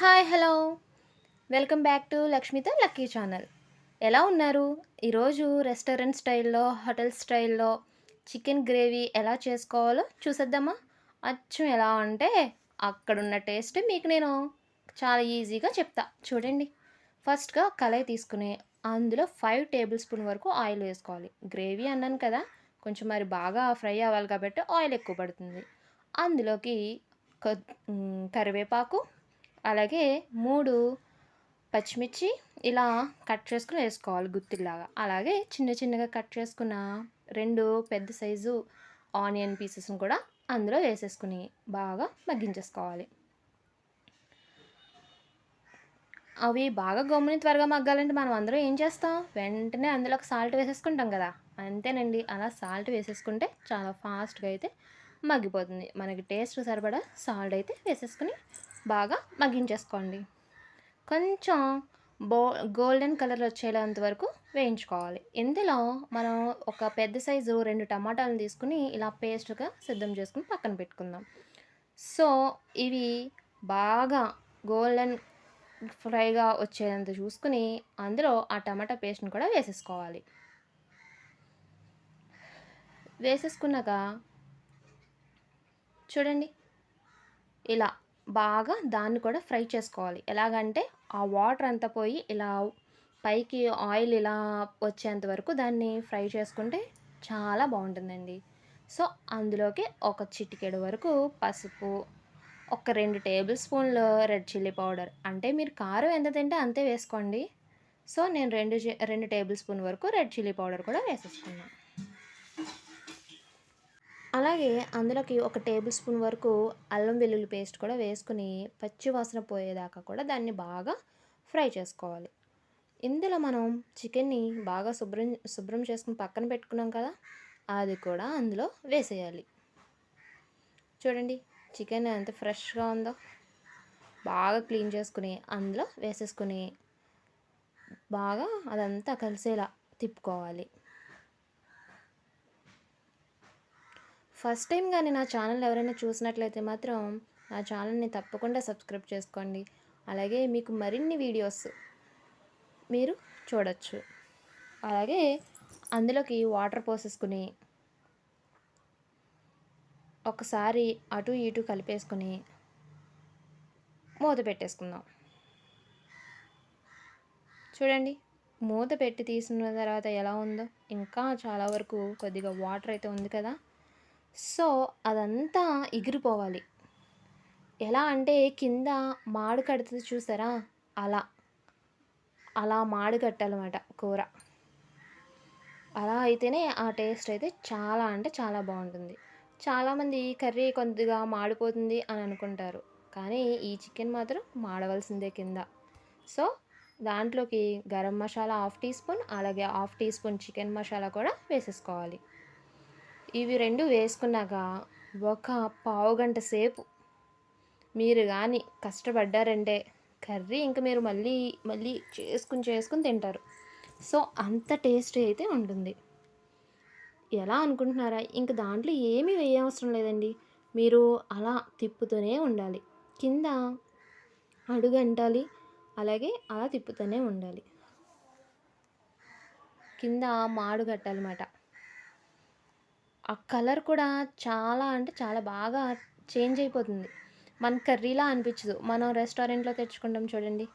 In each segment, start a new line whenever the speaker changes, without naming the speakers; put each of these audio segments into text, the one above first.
Hi hello welcome back to లక్ష్మితో lucky channel. ఎలా ఉన్నారు? ఈరోజు రెస్టారెంట్ స్టైల్లో హోటల్ స్టైల్లో చికెన్ గ్రేవీ ఎలా చేసుకోవాలో చూసేద్దామా? అచ్చం ఎలా అంటే అక్కడున్న టేస్ట్ మీకు నేను చాలా ఈజీగా చెప్తా చూడండి. ఫస్ట్గా కళాయి తీసుకుని అందులో 5 టేబుల్ స్పూన్ వరకు ఆయిల్ వేసుకోవాలి. గ్రేవీ అన్నాను కదా, కొంచెం మరి బాగా ఫ్రై అవ్వాలి కాబట్టి ఆయిల్ ఎక్కువ పడుతుంది. అందులోకి కరివేపాకు, అలాగే 3 పచ్చిమిర్చి ఇలా కట్ చేసుకొని వేసుకోవాలి గుత్తిలాగా. అలాగే చిన్న చిన్నగా కట్ చేసుకున్న 2 పెద్ద సైజు ఆనియన్ పీసెస్ని కూడా అందులో వేసేసుకుని బాగా మగ్గించేసుకోవాలి. అవి బాగా గమ్ముని త్వరగా మగ్గాలంటే మనం అందరం ఏం చేస్తాం, వెంటనే అందులోకి సాల్ట్ వేసేసుకుంటాం కదా. అంతేనండి, అలా సాల్ట్ వేసేసుకుంటే చాలా ఫాస్ట్గా అయితే మగ్గిపోతుంది. మనకి టేస్ట్ సరిపడా సాల్ట్ అయితే వేసేసుకుని బాగా మగ్గించేసుకోండి. కొంచెం బో గోల్డెన్ కలర్ వచ్చేంత వరకు వేయించుకోవాలి. ఇందులో మనం ఒక పెద్ద సైజు 2 టమాటాలను తీసుకుని ఇలా పేస్ట్గా సిద్ధం చేసుకుని పక్కన పెట్టుకుందాం. సో ఇవి బాగా గోల్డెన్ ఫ్రైగా వచ్చేంత చూసుకుని అందులో ఆ టమాటా పేస్ట్ని కూడా వేసేసుకోవాలి. వేసేసుకున్నాక చూడండి, ఇలా బాగా దాన్ని కూడా ఫ్రై చేసుకోవాలి. ఎలాగంటే ఆ వాటర్ అంతా పోయి ఇలా పైకి ఆయిల్ ఇలా వచ్చేంత వరకు దాన్ని ఫ్రై చేసుకుంటే చాలా బాగుంటుందండి. సో అందులోకి ఒక చిటికెడు వరకు పసుపు, ఒక 2 టేబుల్ స్పూన్లు రెడ్ చిల్లీ పౌడర్, అంటే మీరు కారం ఎంత తింటే అంతే వేసుకోండి. సో నేను 2 టేబుల్ స్పూన్ వరకు రెడ్ చిల్లీ పౌడర్ కూడా వేసేసుకున్నాను. అలాగే అందులోకి ఒక టేబుల్ స్పూన్ వరకు అల్లం వెల్లుల్లి పేస్ట్ కూడా వేసుకుని పచ్చి వాసన పోయేదాకా కూడా దాన్ని బాగా ఫ్రై చేసుకోవాలి. ఇందులో మనం చికెన్ని బాగా శుభ్రం చేసుకుని పక్కన పెట్టుకున్నాం కదా, అది కూడా అందులో వేసేయాలి. చూడండి చికెన్ ఎంత ఫ్రెష్గా ఉందో. బాగా క్లీన్ చేసుకుని అందులో వేసేసుకుని బాగా అదంతా కలిసేలా తిప్పుకోవాలి. ఫస్ట్ టైం కానీ నా ఛానల్ ఎవరైనా చూసినట్లయితే మాత్రం నా ఛానల్ని తప్పకుండా సబ్స్క్రైబ్ చేసుకోండి. అలాగే మీకు మరిన్ని వీడియోస్ మీరు చూడొచ్చు. అలాగే అందులోకి వాటర్ పోసేసుకుని ఒకసారి అటు ఇటు కలిపేసుకుని మూత పెట్టేసుకుందాం. చూడండి, మూత పెట్టి తీసిన తర్వాత ఎలా ఉందో, ఇంకా చాలా వరకు కొద్దిగా వాటర్ అయితే ఉంది కదా. సో అదంతా ఎగిరిపోవాలి. ఎలా అంటే కింద మాడు కడుతుంది చూసారా, అలా అలా మాడు కట్టాలన్నమాట కూర. అలా అయితేనే ఆ టేస్ట్ అయితే చాలా అంటే చాలా బాగుంటుంది. చాలామంది కర్రీ కొద్దిగా మాడిపోతుంది అని అనుకుంటారు, కానీ ఈ చికెన్ మాత్రం మాడవలసిందే కింద. సో దాంట్లోకి గరం మసాలా 1/2 టీ స్పూన్, అలాగే 1/2 టీ స్పూన్ చికెన్ మసాలా కూడా వేసేసుకోవాలి. ఇవి 2 వేసుకున్నాక ఒక పావుగంట సేపు మీరు కానీ కష్టపడ్డారంటే కర్రీ ఇంకా మీరు మళ్ళీ మళ్ళీ చేసుకుని తింటారు. సో అంత టేస్ట్ అయితే ఉంటుంది. ఎలా అనుకుంటున్నారా? ఇంక దాంట్లో ఏమీ వేయవసరం లేదండి. మీరు అలా తిప్పుతూనే ఉండాలి. కింద అడుగంటాలి, అలాగే అలా తిప్పుతూనే ఉండాలి. కింద మాడు కట్టాలన్నమాట. ఆ కలర్ కూడా చాలా అంటే చాలా బాగా చేంజ్ అయిపోతుంది. మన కర్రీలా అనిపించదు. మనం రెస్టారెంట్లో తెచ్చుకుంటాం చూడండి,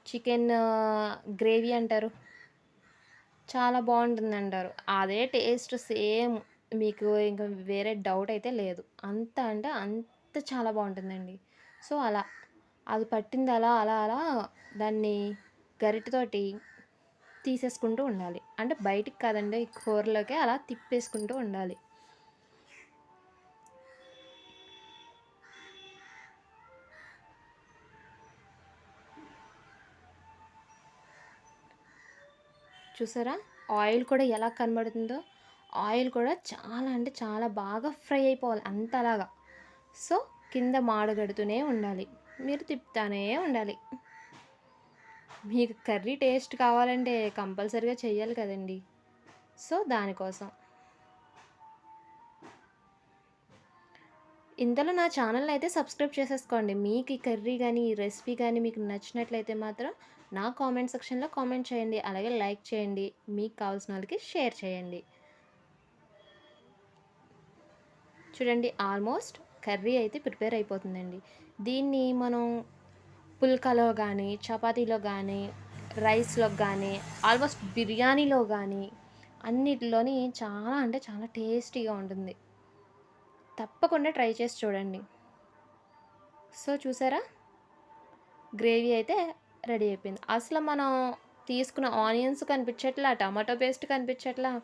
చికెన్ గ్రేవీ అంటారు, చాలా బాగుంటుందంటారు. అదే టేస్ట్ సేమ్, మీకు ఇంకా వేరే డౌట్ అయితే లేదు. అంత అంటే అంత చాలా బాగుంటుందండి. సో అలా అది పట్టింది అలా అలా అలా దాన్ని గరిటెతోటి తీసేసుకుంటూ ఉండాలి. అంటే బయటికి కాదండి, కూరలోకి అలా తిప్పేసుకుంటూ ఉండాలి. చూసారా ఆయిల్ కూడా ఎలా కనబడుతుందో? ఆయిల్ కూడా చాలా అంటే చాలా బాగా ఫ్రై అయిపోవాలి అంతలాగా. సో కింద మాడగడుతూనే ఉండాలి, మీరు తిప్పుతానే ఉండాలి. మీకు కర్రీ టేస్ట్ కావాలంటే కంపల్సరీగా చెయ్యాలి కదండి. సో దానికోసం ఇంతలో నా ఛానల్‌ని అయితే సబ్స్క్రైబ్ చేసేసుకోండి. మీకు ఈ కర్రీ గాని, ఈ రెసిపీ గాని మీకు నచ్చినట్లయితే మాత్రం నా కామెంట్ సెక్షన్‌లో కామెంట్ చేయండి. అలాగే లైక్ చేయండి. మీకు కావాల్సిన వాళ్ళకి షేర్ చేయండి. చూడండి ఆల్మోస్ట్ కర్రీ అయితే ప్రిపేర్ అయిపోతుందండి. దీన్ని మనం పుల్కాలో గానీ, చపాతీలో గానీ, రైస్‌లో గానీ, ఆల్మోస్ట్ బిర్యానీలో గానీ అన్నిటిలోని చాలా అంటే చాలా టేస్టీగా ఉంటుంది. తప్పకుండా ట్రై చేసి చూడండి. సో చూసారా? గ్రేవీ అయితే రెడీ అయిపోయింది. అసలు మనం తీసుకున్న ఆనియన్స్ కనిపించట్లా, టమాటో పేస్ట్ కనిపించట్లా,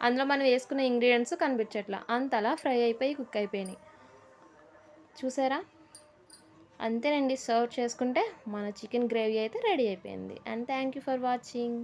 అందులో మనం వేసుకున్న ఇంగ్రీడియెంట్స్ కనిపించట్లా. అంతలా ఫ్రై అయిపోయి కుక్ అయిపోయినాయి. చూసారా? అంతేనండి. సర్వ్ చేసుకుంటే మన చికెన్ గ్రేవీ అయితే రెడీ అయిపోయింది. And thank you for watching.